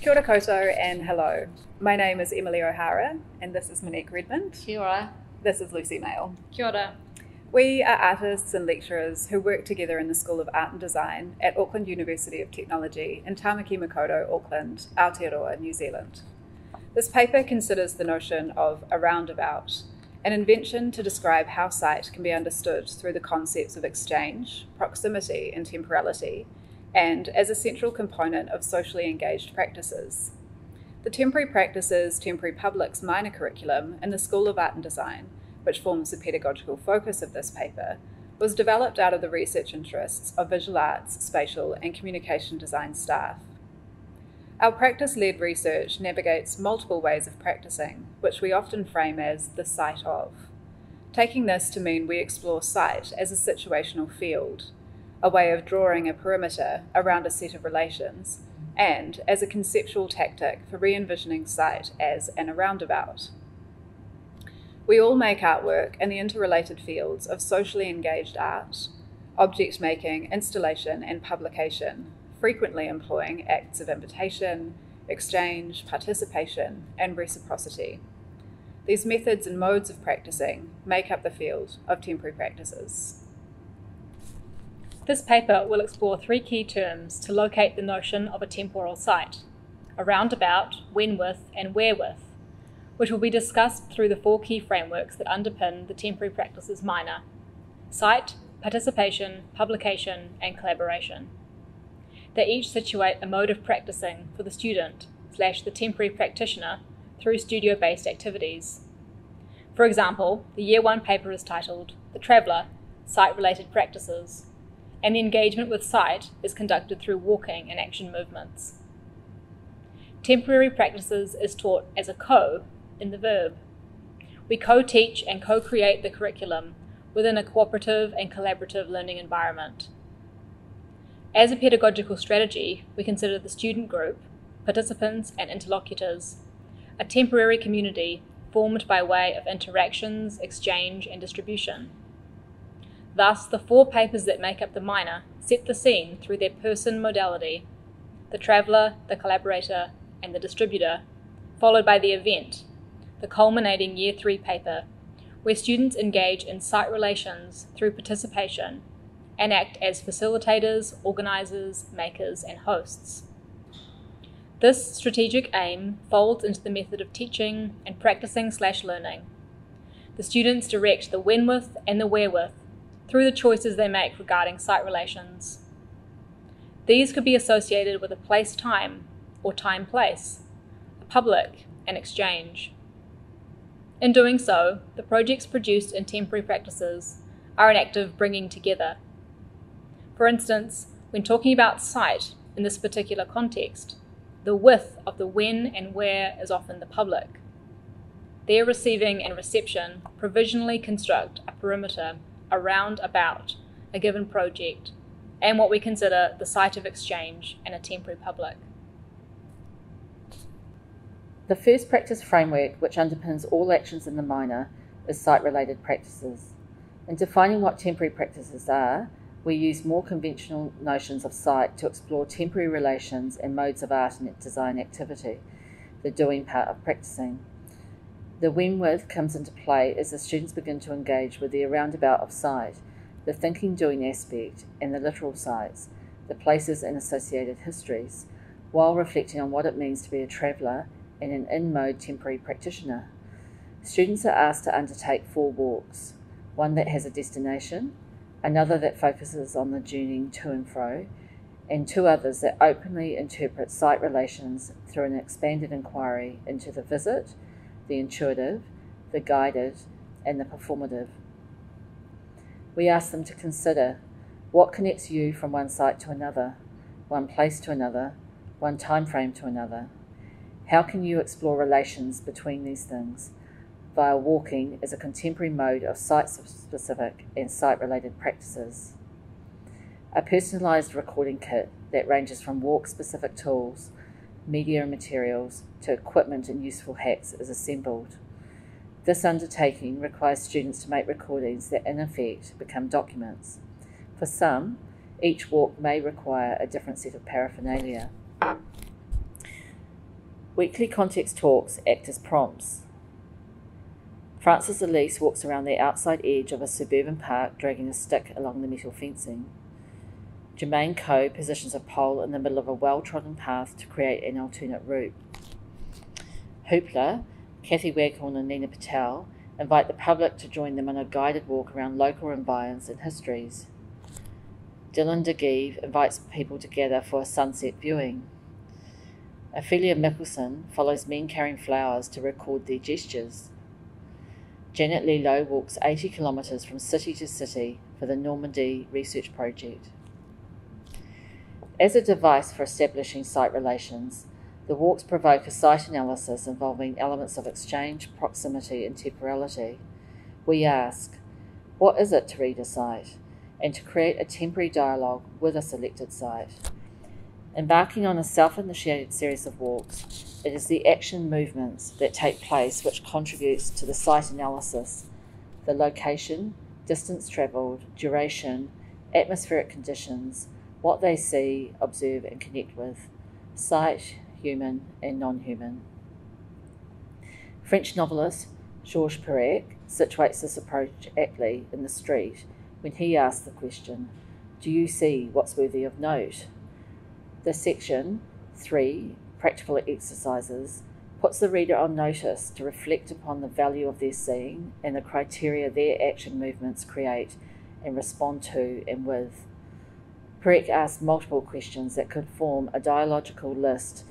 Kia ora koutou and hello. My name is Emily O'Hara and this is Monique Redmond. Kia ora. This is Lucy Mail. Kia ora. We are artists and lecturers who work together in the School of Art and Design at Auckland University of Technology in Tamaki Makaurau, Auckland, Aotearoa, New Zealand. This paper considers the notion of a roundabout, an invention to describe how sight can be understood through the concepts of exchange, proximity and temporality, and as a central component of socially engaged practices. The Temporary Practices, Temporary Publics minor curriculum in the School of Art and Design, which forms the pedagogical focus of this paper, was developed out of the research interests of visual arts, spatial and communication design staff. Our practice-led research navigates multiple ways of practicing, which we often frame as the sight of, taking this to mean we explore sight as a situational field, a way of drawing a perimeter around a set of relations, and as a conceptual tactic for re-envisioning sight as an roundabout. We all make artwork in the interrelated fields of socially engaged art, object making, installation, and publication, frequently employing acts of invitation, exchange, participation, and reciprocity. These methods and modes of practicing make up the field of temporary practices. This paper will explore three key terms to locate the notion of a temporal sight: a roundabout, when with, and where with, which will be discussed through the four key frameworks that underpin the temporary practices minor: sight, participation, publication, and collaboration. They each situate a mode of practicing for the student / the temporary practitioner through studio-based activities. For example, the Year 1 paper is titled The Traveller, Sight-Related Practices, and the engagement with sight is conducted through walking and action movements. Temporary practices is taught as a co in the verb. We co-teach and co-create the curriculum within a cooperative and collaborative learning environment. As a pedagogical strategy, we consider the student group, participants and interlocutors, a temporary community formed by way of interactions, exchange and distribution. Thus, the four papers that make up the minor set the scene through their person modality: the traveller, the collaborator and the distributor, followed by the event, the culminating Year 3 paper, where students engage in sight relations through participation and act as facilitators, organisers, makers and hosts. This strategic aim folds into the method of teaching and practicing / learning. The students direct the when with and the where with through the choices they make regarding sight relations. These could be associated with a place-time or time-place, a public, and exchange. In doing so, the projects produced in temporary practices are an act of bringing together. For instance, when talking about sight in this particular context, the with of the when and where is often the public. Their receiving and reception provisionally construct a perimeter around about a given project and what we consider the site of exchange in a temporary public. The first practice framework, which underpins all actions in the minor, is sight-related practices. In defining what temporary practices are, we use more conventional notions of sight to explore temporary relations and modes of art and design activity, the doing part of practicing. The when with comes into play as the students begin to engage with the roundabout of sight, the thinking-doing aspect and the literal sites, the places and associated histories, while reflecting on what it means to be a traveller and an in-mode temporary practitioner. Students are asked to undertake 4 walks, one that has a destination, another that focuses on the journeying to and fro, and 2 others that openly interpret sight relations through an expanded inquiry into the visit, the intuitive, the guided, and the performative. We ask them to consider what connects you from one site to another, one place to another, one time frame to another. How can you explore relations between these things via walking as a contemporary mode of site-specific and site-related practices? A personalised recording kit that ranges from walk-specific tools, media and materials, to equipment and useful hacks is assembled. This undertaking requires students to make recordings that in effect become documents. For some, each walk may require a different set of paraphernalia. Weekly context talks act as prompts. Francis Elise walks around the outside edge of a suburban park dragging a stick along the metal fencing. Jermaine Coe positions a pole in the middle of a well-trodden path to create an alternate route. Hoopla, Kathy Waghorn and Nina Patel invite the public to join them on a guided walk around local environs and histories. Dylan DeGeeve invites people together for a sunset viewing. Ophelia Mickelson follows men carrying flowers to record their gestures. Janet Lilo walks 80 kilometres from city to city for the Normandy Research Project. As a device for establishing site relations, the walks provoke a site analysis involving elements of exchange, proximity and temporality. We ask, what is it to read a site, and to create a temporary dialogue with a selected site? Embarking on a self-initiated series of walks, it is the action movements that take place which contributes to the site analysis, the location, distance travelled, duration, atmospheric conditions, what they see, observe and connect with, site, human and non-human. French novelist Georges Perec situates this approach aptly in The Street when he asks the question, do you see what's worthy of note? The section 3, Practical Exercises, puts the reader on notice to reflect upon the value of their seeing and the criteria their action movements create and respond to and with. Perec asks multiple questions that could form a dialogical list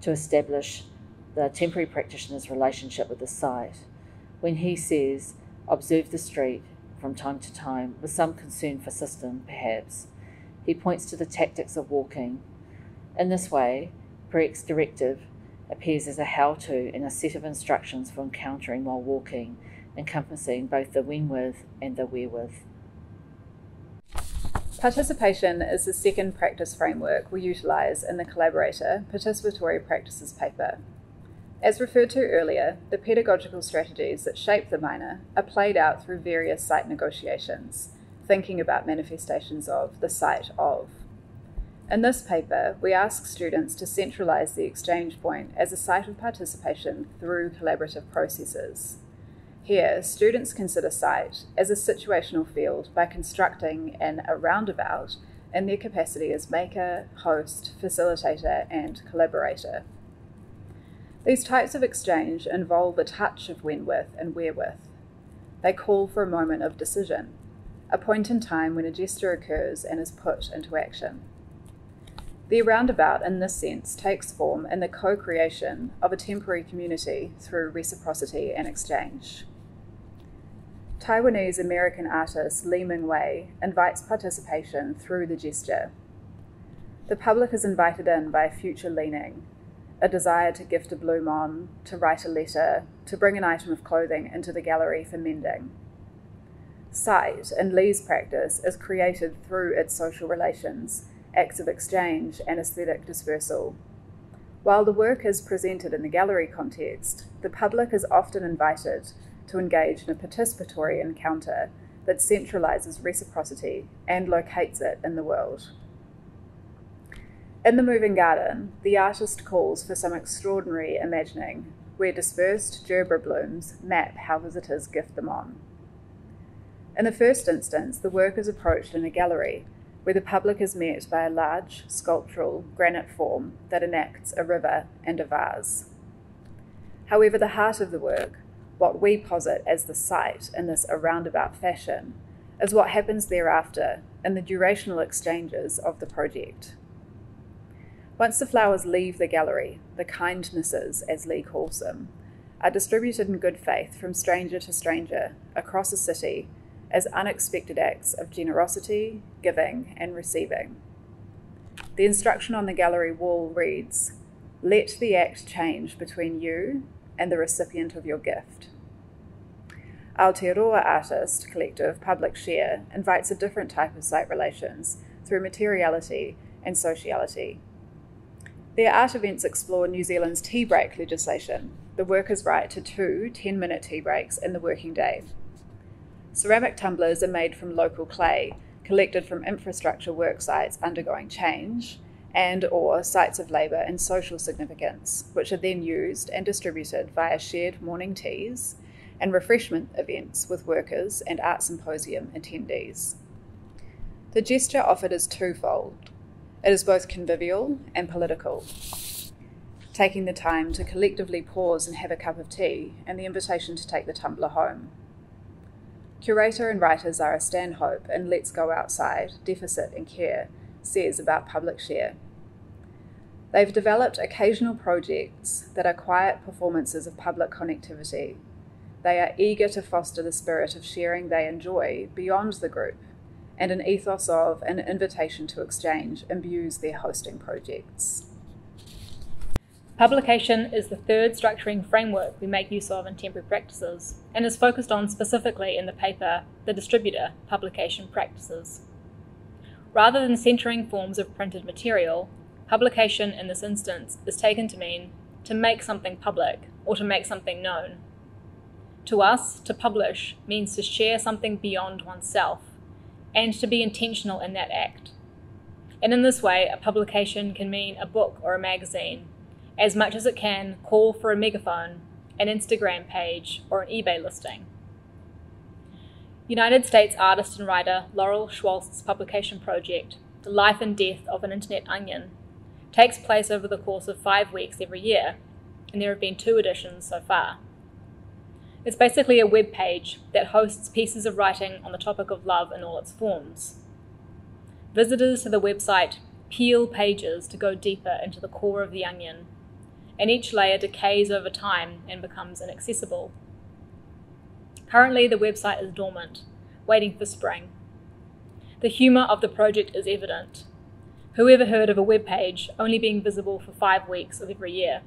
to establish the temporary practitioner's relationship with the site. When he says, observe the street from time to time, with some concern for system, perhaps, he points to the tactics of walking. In this way, Perec's directive appears as a how-to and a set of instructions for encountering while walking, encompassing both the when with and the where with. Participation is the second practice framework we utilise in the Collaborator Participatory Practices paper. As referred to earlier, the pedagogical strategies that shape the minor are played out through various site negotiations, thinking about manifestations of the site of. In this paper, we ask students to centralise the exchange point as a site of participation through collaborative processes. Here, students consider site as a situational field by constructing a roundabout in their capacity as maker, host, facilitator, and collaborator. These types of exchange involve a touch of when with and where with. They call for a moment of decision, a point in time when a gesture occurs and is put into action. The roundabout, in this sense, takes form in the co-creation of a temporary community through reciprocity and exchange. Taiwanese-American artist Li Mingwei invites participation through the gesture. The public is invited in by a future leaning, a desire to gift a bloom on, to write a letter, to bring an item of clothing into the gallery for mending. Sight, in Li's practice, is created through its social relations, acts of exchange and aesthetic dispersal. While the work is presented in the gallery context, the public is often invited to engage in a participatory encounter that centralises reciprocity and locates it in the world. In the moving garden, the artist calls for some extraordinary imagining, where dispersed gerbera blooms map how visitors gift them on. In the first instance, the work is approached in a gallery, where the public is met by a large, sculptural granite form that enacts a river and a vase. However, the heart of the work, what we posit as the site in this roundabout fashion, is what happens thereafter in the durational exchanges of the project. Once the flowers leave the gallery, the kindnesses, as Li calls them, are distributed in good faith from stranger to stranger across a city as unexpected acts of generosity, giving, and receiving. The instruction on the gallery wall reads, "Let the act change between you and the recipient of your gift." Aotearoa Artist Collective Public Share invites a different type of site relations through materiality and sociality. Their art events explore New Zealand's tea break legislation, the workers' right to 2 10-minute tea breaks in the working day. Ceramic tumblers are made from local clay, collected from infrastructure work sites undergoing change, and/or sites of labour and social significance, which are then used and distributed via shared morning teas and refreshment events with workers and art symposium attendees. The gesture offered is twofold. It is both convivial and political, taking the time to collectively pause and have a cup of tea, and the invitation to take the tumbler home. Curator and writer Zara Stanhope in Let's Go Outside, Deficit and Care says about public share. They've developed occasional projects that are quiet performances of public connectivity. They are eager to foster the spirit of sharing they enjoy beyond the group, and an ethos of an invitation to exchange imbues their hosting projects. Publication is the third structuring framework we make use of in temporary practices, and is focused on specifically in the paper The Distributor Publication Practices. Rather than centering forms of printed material, publication in this instance is taken to mean to make something public or to make something known. To us, to publish means to share something beyond oneself, and to be intentional in that act. And in this way, a publication can mean a book or a magazine, as much as it can call for a megaphone, an Instagram page, or an eBay listing. United States artist and writer Laurel Schwaltz's publication project, The Life and Death of an Internet Onion, takes place over the course of 5 weeks every year, and there have been 2 editions so far. It's basically a web page that hosts pieces of writing on the topic of love in all its forms. Visitors to the website peel pages to go deeper into the core of the onion, and each layer decays over time and becomes inaccessible. Currently, the website is dormant, waiting for spring. The humour of the project is evident. Who ever heard of a web page only being visible for 5 weeks of every year?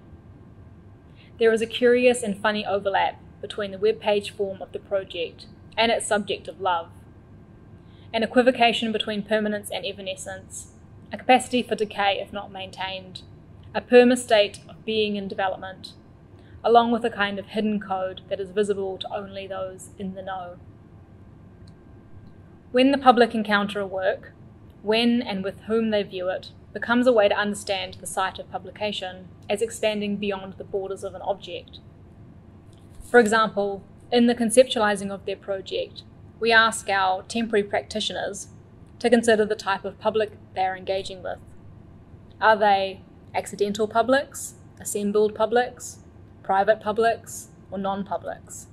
There is a curious and funny overlap between the web page form of the project and its subject of love, an equivocation between permanence and evanescence, a capacity for decay if not maintained, a perma-state of being in development, along with a kind of hidden code that is visible to only those in the know. When the public encounter a work, when and with whom they view it, becomes a way to understand the site of publication as expanding beyond the borders of an object. For example, in the conceptualizing of their project, we ask our temporary practitioners to consider the type of public they are engaging with. Are they accidental publics, assembled publics, private publics, or non-publics?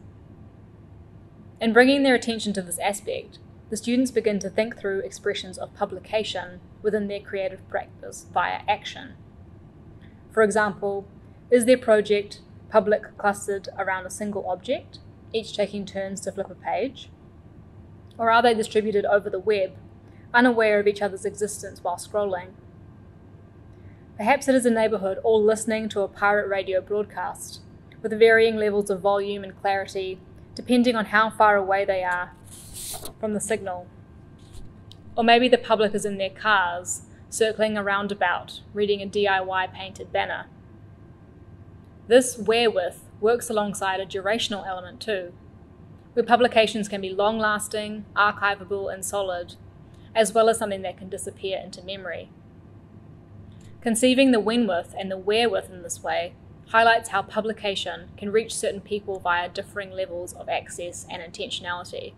In bringing their attention to this aspect, the students begin to think through expressions of publication within their creative practice via action. For example, is their project public clustered around a single object, each taking turns to flip a page? Or are they distributed over the web, unaware of each other's existence while scrolling? Perhaps it is a neighbourhood all listening to a pirate radio broadcast, with varying levels of volume and clarity, depending on how far away they are from the signal. Or maybe the public is in their cars, circling a roundabout, reading a DIY painted banner. This wherewith works alongside a durational element too, where publications can be long-lasting, archivable and solid, as well as something that can disappear into memory. Conceiving the when-with and the wherewith in this way highlights how publication can reach certain people via differing levels of access and intentionality.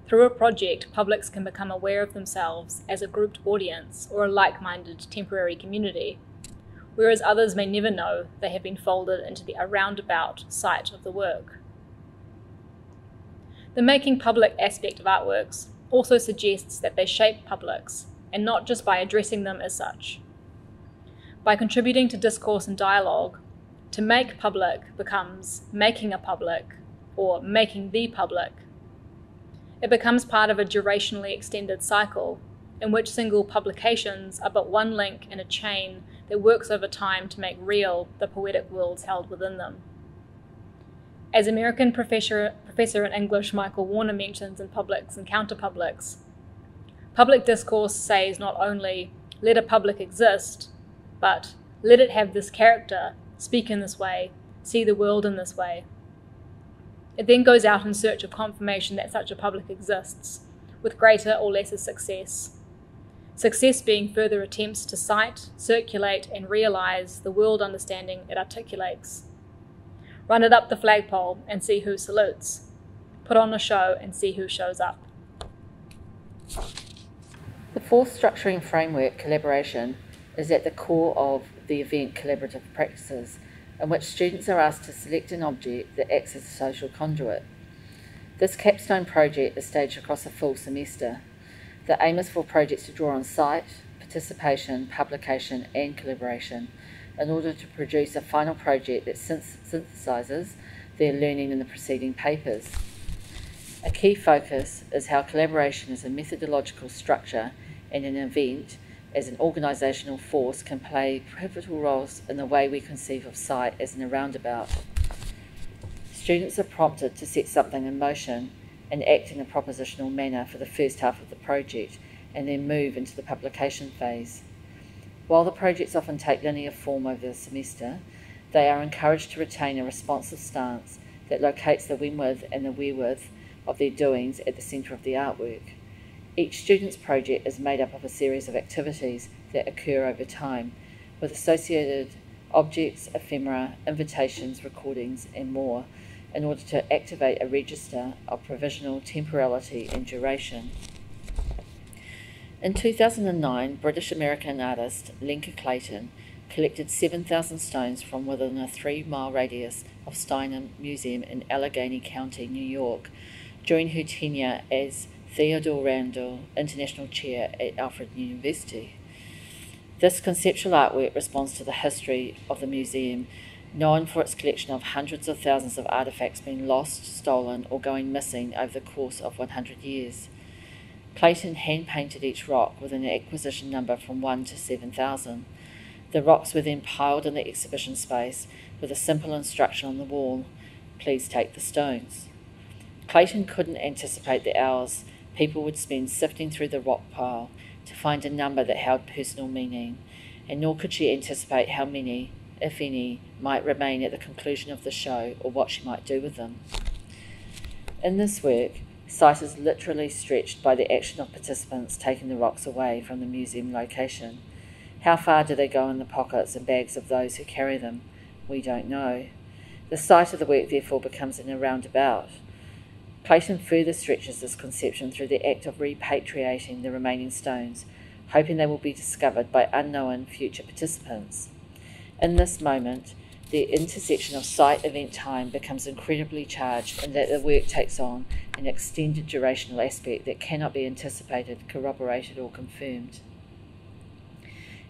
Through a project, publics can become aware of themselves as a grouped audience or a like-minded temporary community, whereas others may never know they have been folded into the roundabout site of the work. The making public aspect of artworks also suggests that they shape publics, and not just by addressing them as such. By contributing to discourse and dialogue, to make public becomes making a public, or making the public. It becomes part of a durationally extended cycle, in which single publications are but one link in a chain that works over time to make real the poetic worlds held within them. As American professor in English Michael Warner mentions in Publics and Counterpublics, public discourse says not only, let a public exist, but let it have this character, speak in this way, see the world in this way. It then goes out in search of confirmation that such a public exists, with greater or lesser success. success being further attempts to cite, circulate, and realise the world understanding it articulates. Run it up the flagpole and see who salutes. Put on a show and see who shows up. The fourth structuring framework, collaboration, is at the core of the event collaborative practices, in which students are asked to select an object that acts as a social conduit. This capstone project is staged across a full semester. The aim is for projects to draw on sight, participation, publication and collaboration in order to produce a final project that synthesises their learning in the preceding papers. A key focus is how collaboration as a methodological structure and an event as an organisational force can play pivotal roles in the way we conceive of sight as in a roundabout. Students are prompted to set something in motion and act in a propositional manner for the first half of the project and then move into the publication phase. While the projects often take linear form over the semester, they are encouraged to retain a responsive stance that locates the when-with and the where-with of their doings at the centre of the artwork. Each student's project is made up of a series of activities that occur over time, with associated objects, ephemera, invitations, recordings and more, in order to activate a register of provisional temporality and duration. In 2009, British-American artist Lenka Clayton collected 7,000 stones from within a 3-mile radius of Steiner Museum in Allegheny County, New York, during her tenure as Theodore Randall International Chair at Alfred University. This conceptual artwork responds to the history of the museum, known for its collection of hundreds of thousands of artefacts being lost, stolen or going missing over the course of 100 years. Clayton hand-painted each rock with an acquisition number from 1 to 7,000. The rocks were then piled in the exhibition space with a simple instruction on the wall, "Please take the stones." Clayton couldn't anticipate the hours people would spend sifting through the rock pile to find a number that held personal meaning, and nor could she anticipate how many, if any, might remain at the conclusion of the show or what she might do with them. In this work, sight is literally stretched by the action of participants taking the rocks away from the museum location. How far do they go in the pockets and bags of those who carry them? We don't know. The sight of the work therefore becomes in a roundabout. Clayton further stretches this conception through the act of repatriating the remaining stones, hoping they will be discovered by unknown future participants. In this moment, the intersection of sight event time becomes incredibly charged, and that the work takes on an extended durational aspect that cannot be anticipated, corroborated or confirmed.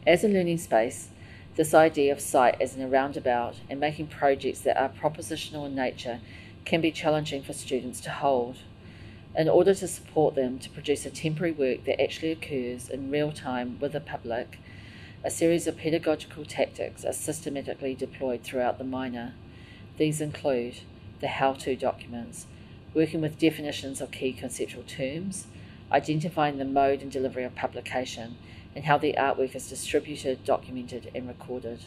As a learning space, this idea of sight as in a roundabout and making projects that are propositional in nature can be challenging for students to hold. In order to support them to produce a temporary work that actually occurs in real time with the public, a series of pedagogical tactics are systematically deployed throughout the minor. These include the how-to documents, working with definitions of key conceptual terms, identifying the mode and delivery of publication, and how the artwork is distributed, documented, and recorded.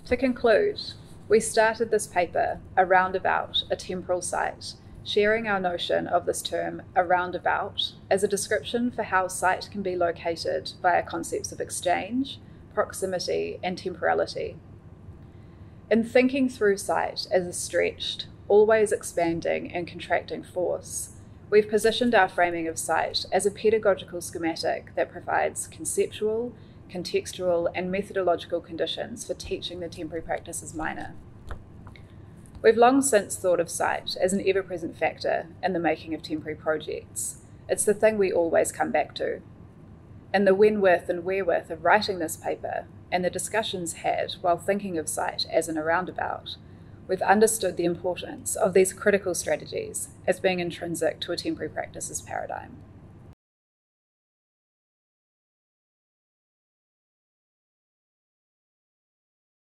To conclude, we started this paper, A Roundabout, a Temporal Site, sharing our notion of this term, a roundabout, as a description for how sight can be located via concepts of exchange, proximity, and temporality. In thinking through sight as a stretched, always expanding and contracting force, we've positioned our framing of sight as a pedagogical schematic that provides conceptual, contextual, and methodological conditions for teaching the temporary practices minor. We've long since thought of sight as an ever-present factor in the making of temporary projects. It's the thing we always come back to. In the when-with and where-with of writing this paper, and the discussions had while thinking of sight as in a roundabout, we've understood the importance of these critical strategies as being intrinsic to a temporary practices paradigm.